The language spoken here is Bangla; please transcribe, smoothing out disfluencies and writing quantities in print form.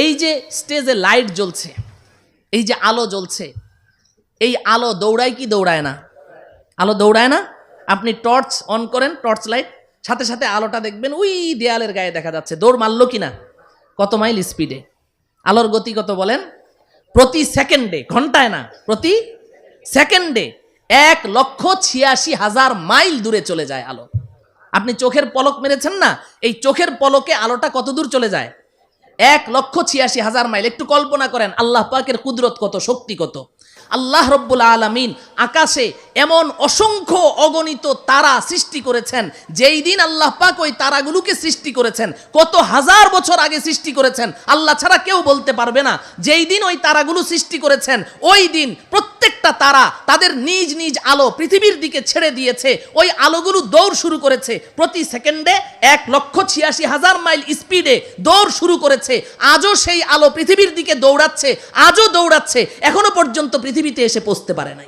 এই যে স্টেজে লাইট জ্বলছে, এই যে আলো জ্বলছে, এই আলো দৌড়ায় কি দৌড়ায় না? আলো দৌড়ায় না? আপনি টর্চ অন করেন, টর্চ লাইট, সাথে সাথে আলোটা দেখবেন ওই দেয়ালের গায়ে দেখা যাচ্ছে। দৌড় মারলো কিনা? কত মাইল স্পিডে? আলোর গতি কত বলেন? প্রতি সেকেন্ডে, ঘন্টায় না, প্রতি সেকেন্ডে 1,86,000 মাইল দূরে চলে যায় আলো। আপনি চোখের পলক মেরেছেন না, এই চোখের পলকে আলোটা কত দূর চলে যায়? 1,86,000 মাইল। একটু কল্পনা করেন আল্লাহ পাকের কুদরত কত, শক্তি কত। আল্লাহ রব্বুল আলামিন আকাশে এমন অসংখ্য অগণিত তারা সৃষ্টি করেছেন, যেই দিন আল্লাহ পাক ওই তারাগুলোকে সৃষ্টি করেছেন কত হাজার বছর আগে সৃষ্টি করেছেন আল্লাহ ছাড়া কেউ বলতে পারবে না। যেই দিন ওই তারাগুলো সৃষ্টি করেছেন ওই দিন প্রত্যেকটা তারা তাদের নিজ নিজ আলো পৃথিবীর দিকে ছেড়ে দিয়েছে। ওই আলোগুলো দৌড় শুরু করেছে প্রতি সেকেন্ডে 1,86,000 মাইল স্পিডে দৌড় শুরু করেছে। আজও সেই আলো পৃথিবীর দিকে দৌড়াচ্ছে, আজও দৌড়াচ্ছে, এখনো পর্যন্ত পৃথিবীতে এসে পৌঁছতে পারে নাই।